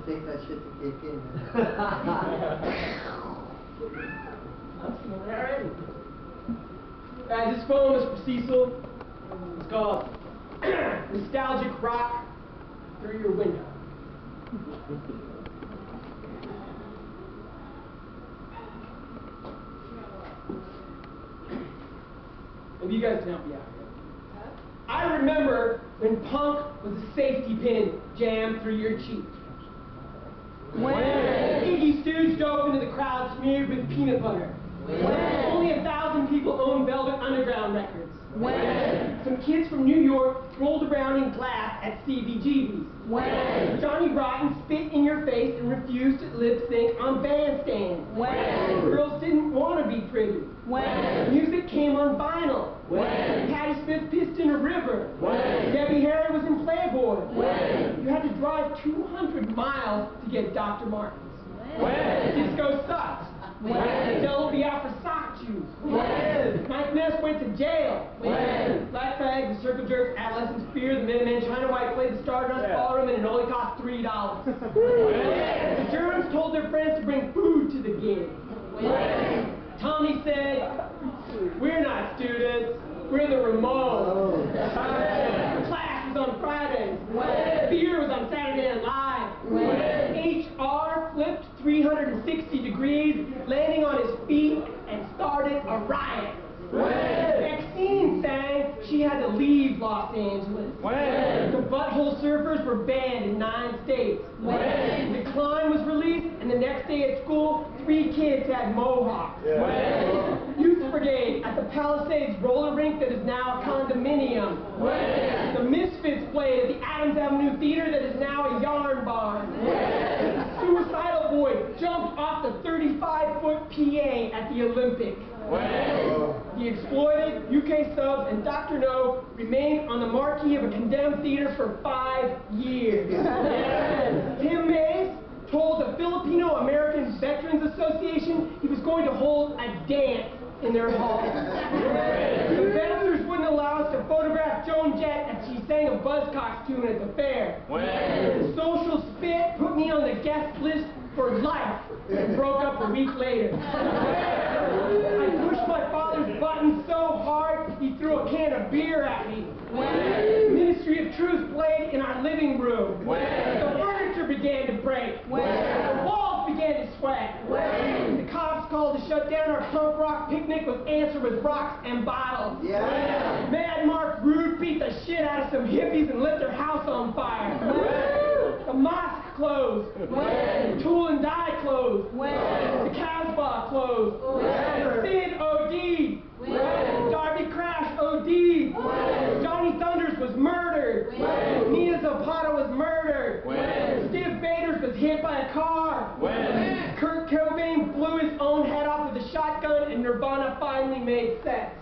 Take that shit to kick in, man. I'm feeling that already. Guys, this poem is for Cecil. It's called Nostalgic Rock Through Your Window. Maybe you guys can help me out here. I remember when punk was a safety pin jammed through your cheek. When Iggy Stooge dove into the crowd smeared with peanut butter. When only 1,000 people owned Velvet Underground records. When some kids from New York rolled around in glass at CBGB's. When Johnny Rotten spit in your face and refused to lip sync on Bandstand. When girls didn't want to be pretty. When music came on vinyl. When Patti Smith pissed in a river. When Debbie Harry was in Playboy. When you had to drive 200 miles to get Dr. Martens. When disco sucks. When Del would be out for sock shoes. When Mike Ness went to jail. When Black Flag, the Circle Jerks, Adolescent Spear, the Minutemen, China White played the Stardust Ballroom and it only cost $3. The Germans told their friends to bring food to the gig. When Tommy said, "We're not students, we're the Ramones." Class was on Fridays. Beer was on Saturday Night Live. HR flipped 360 degrees, landing on his feet, and started a riot. Maxine sang she had to leave Los Angeles. The Butthole Surfers were banned in 9 states. The Klein was released, and the next day at school, 3 kids had mohawks. Youth Brigade at the Palisades roller rink that is now a condominium. The Misfits played at the Adams Avenue Theater that is now a yarn barn. Suicidal Boy jumped off the 35-foot PA at the Olympic. The Exploited, UK Subs, and Dr. No remained on the marquee of a condemned theater for 5 years. Tim Mays told the Filipino American Veterans Association he was going to hold a dance in their hall. The bouncers wouldn't allow us to photograph Joan Jett as she sang a Buzzcocks tune at the fair. The Social Spit put me on the guest list for life and broke up a week later. I pushed my father's button so hard he threw a can of beer at me. Ministry of Truth played in our living room. The furniture began to break. The walls began to sweat. The cops called to shut down our punk rock picnic was answered with rocks and bottles. Mad Mark Rude beat the shit out of some hippies and lit their house on fire. The mosque closed. Tool and Die closed. The Casbah closed. Sid OD'd. Darby Crash OD'd. Johnny Thunders was murdered. Nina Zapata was murdered. Steve Baders was hit by a car. Kurt Cobain blew his own head off with a shotgun and Nirvana finally made sex.